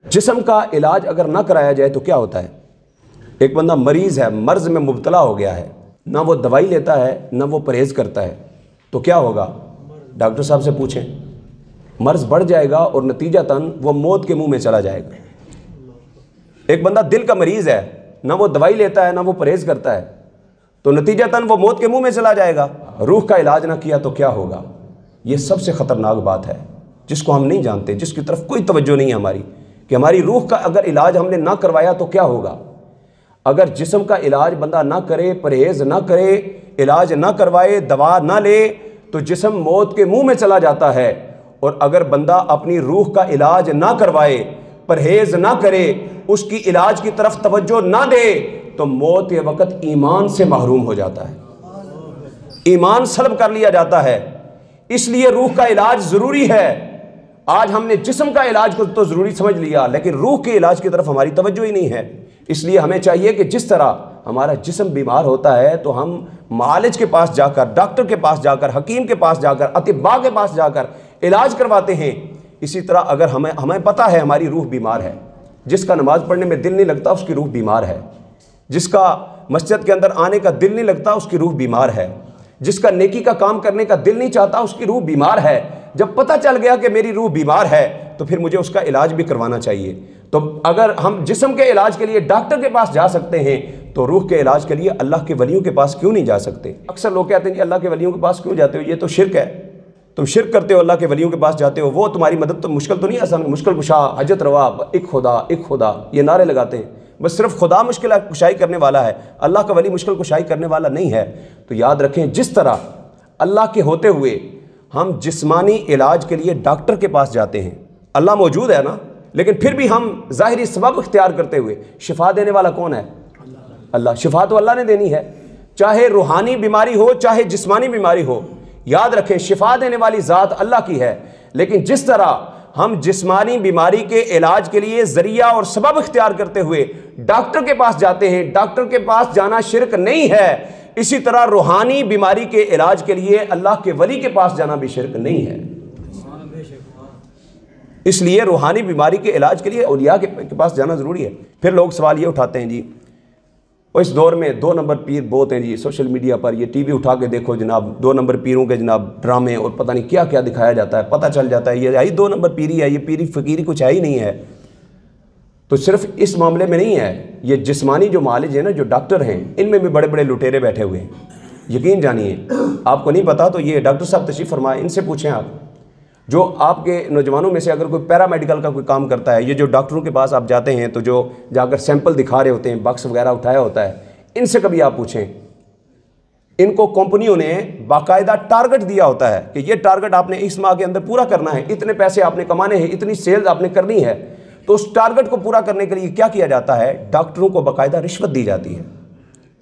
जिस्म का इलाज अगर ना कराया जाए तो क्या होता है? एक बंदा मरीज़ है, मर्ज़ में मुब्तला हो गया है, ना वो दवाई लेता है ना वो परहेज़ करता है, तो क्या होगा? डॉक्टर साहब से पूछें। मर्ज़ बढ़ जाएगा और नतीजतन वो मौत के मुंह में चला जाएगा। एक बंदा दिल का मरीज़ है, ना वो दवाई लेता है ना वो परहेज़ करता है, तो नतीजतन वो मौत के मुंह में चला जाएगा। रूह का इलाज ना किया तो क्या होगा? ये सबसे ख़तरनाक बात है जिसको हम नहीं जानते, जिसकी तरफ कोई तवज्जो नहीं है हमारी, कि हमारी रूह का अगर इलाज हमने ना करवाया तो क्या होगा। अगर जिस्म का इलाज बंदा ना करे, परहेज़ ना करे, इलाज ना करवाए, दवा ना ले, तो जिस्म मौत के मुंह में चला जाता है। और अगर बंदा अपनी रूह का इलाज ना करवाए, परहेज़ ना करे, उसकी इलाज की तरफ तवज्जो ना दे, तो मौत के वक़्त ईमान से महरूम हो जाता है, ईमान सल्ब कर लिया जाता है। इसलिए रूह का इलाज ज़रूरी है। आज हमने जिस्म का इलाज को तो ज़रूरी समझ लिया, लेकिन रूह के इलाज की तरफ हमारी तवज्जो ही नहीं है। इसलिए हमें चाहिए कि जिस तरह हमारा जिस्म बीमार होता है तो हम मालिज के पास जाकर, डॉक्टर के पास जाकर, हकीम के पास जाकर, अतिबा के पास जाकर इलाज करवाते हैं, इसी तरह अगर हमें पता है हमारी रूह बीमार है, जिसका नमाज़ पढ़ने में दिल नहीं लगता उसकी रूह बीमार है, जिसका मस्जिद के अंदर आने का दिल नहीं लगता उसकी रूह बीमार है, जिसका नेकी का काम करने का दिल नहीं चाहता उसकी रूह बीमार है। जब पता चल गया कि मेरी रूह बीमार है तो फिर मुझे उसका इलाज भी करवाना चाहिए। तो अगर हम जिस्म के इलाज के लिए डॉक्टर के पास जा सकते हैं तो रूह के इलाज के लिए अल्लाह के वलियों के पास क्यों नहीं जा सकते? अक्सर लोग कहते हैं कि अल्लाह के वलियों के पास क्यों जाते हो, ये तो शिरक है, तुम शिरक करते हो, अल्लाह के वलियों के पास जाते हो, वो तुम्हारी मदद तो मुश्किल तो नहीं आसान, मुश्किल कुशा, हजत रवा, एक खुदा, ये नारे लगाते हैं। बस सिर्फ खुदा मुश्किल कुशाई करने वाला है, अल्लाह का वली मुश्किल कुशाई करने वाला नहीं है। तो याद रखें, जिस तरह अल्लाह के होते हुए हम जिस्मानी इलाज के लिए डॉक्टर के पास जाते हैं, अल्लाह मौजूद है ना, लेकिन फिर भी हम ज़ाहिरी सबब इख्तियार करते हुए, शिफा देने वाला कौन है? अल्लाह। शिफा तो अल्लाह ने देनी है, चाहे रूहानी बीमारी हो चाहे जिस्मानी बीमारी हो। याद रखें, शिफा देने वाली ज़ात अल्लाह की है, लेकिन जिस तरह हम जिस्मानी बीमारी के इलाज के लिए ज़रिया और सबब इख्तियार करते हुए डॉक्टर के पास जाते हैं, डॉक्टर के पास जाना शिरक नहीं है, इसी तरह रूहानी बीमारी के इलाज के लिए अल्लाह के वली के पास जाना भी शिरक नहीं है। इसलिए रूहानी बीमारी के इलाज के लिए औलिया के पास जाना ज़रूरी है। फिर लोग सवाल ये उठाते हैं जी, और इस दौर में 2 नंबर पीर बहुत हैं जी, सोशल मीडिया पर ये टीवी उठा के देखो जनाब, 2 नंबर पीरों के जनाब ड्रामे और पता नहीं क्या क्या दिखाया जाता है, पता चल जाता है ये यही 2 नंबर पीरी है, ये पीरी फ़कीरी कुछ है ही नहीं है। तो सिर्फ इस मामले में नहीं है, ये जिस्मानी जो मालिज है ना, जो डॉक्टर हैं, इनमें भी बड़े बड़े लुटेरे बैठे हुए हैं। यकीन जानिए, आपको नहीं पता तो ये डॉक्टर साहब तशरीफ़ फरमाए, इनसे पूछें आप, जो आपके नौजवानों में से अगर कोई पैरामेडिकल का कोई काम करता है, ये जो डॉक्टरों के पास आप जाते हैं तो जो जाकर सैंपल दिखा रहे होते हैं, बक्स वगैरह उठाया होता है, इनसे कभी आप पूछें, इनको कंपनियों ने बाकायदा टारगेट दिया होता है कि ये टारगेट आपने इस माह के अंदर पूरा करना है, इतने पैसे आपने कमाने हैं, इतनी सेल्स आपने करनी है। तो उस टारगेट को पूरा करने के लिए क्या किया जाता है? डॉक्टरों को बाकायदा रिश्वत दी जाती है।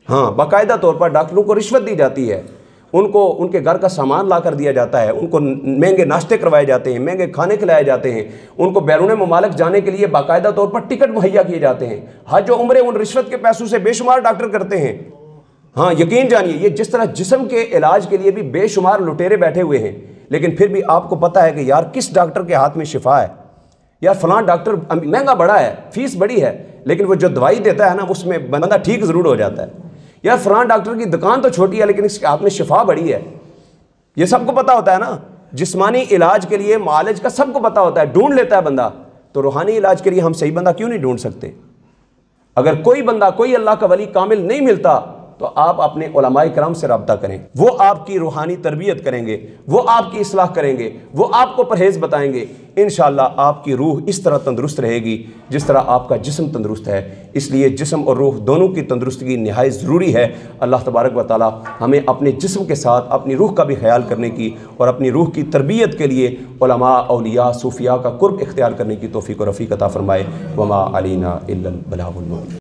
हाँ, बाकायदा तौर पर डॉक्टरों को रिश्वत दी जाती है, उनको उनके घर का सामान ला कर दिया जाता है, उनको महंगे नाश्ते करवाए जाते हैं, महंगे खाने खिलाए जाते हैं, उनको बैरून ममालिक जाने के लिए बाकायदा तौर पर टिकट मुहैया किए जाते हैं। हज और उम्रे उन रिश्वत के पैसों से बेशुमार डॉक्टर करते हैं। हाँ, यकीन जानिए, ये जिस तरह जिस्म के इलाज के लिए भी बेशुमार लुटेरे बैठे हुए हैं, लेकिन फिर भी आपको पता है कि यार किस डॉक्टर के हाथ में शिफा है, यार फलां डॉक्टर महंगा बड़ा है, फीस बड़ी है, लेकिन वो जो दवाई देता है ना उसमें बंदा ठीक ज़रूर हो जाता है। यार फलां डॉक्टर की दुकान तो छोटी है लेकिन इसके हाथ में शिफा बड़ी है, ये सबको पता होता है ना। जिस्मानी इलाज के लिए मालिज का सबको पता होता है, ढूंढ लेता है बंदा। तो रूहानी इलाज के लिए हम सही बंदा क्यों नहीं ढूंढ सकते? अगर कोई बंदा, कोई अल्लाह का वली कामिल नहीं मिलता तो आप अपने उलमाए किराम से रब्ता करें, वो आपकी रूहानी तरबियत करेंगे, वो आपकी इस्लाह करेंगे, वो आपको परहेज़ बताएंगे। इंशाअल्लाह आपकी रूह इस तरह तंदुरुस्त रहेगी जिस तरह आपका जिस्म तंदुरुस्त है। इसलिए जिस्म और रूह दोनों की तंदुरुस्ती निहायत ज़रूरी है। अल्लाह तबारक व तआला हमें अपने जिस्म के साथ अपनी रूह का भी ख्याल करने की और अपनी रूह की तरबियत के लिए उलमा, औलिया, सूफिया का कुर्ब इख्तियार करने की तौफीक और रफ़ीक अता फ़रमाए। वमा अलैना इल्लल बलागुल मुबीन।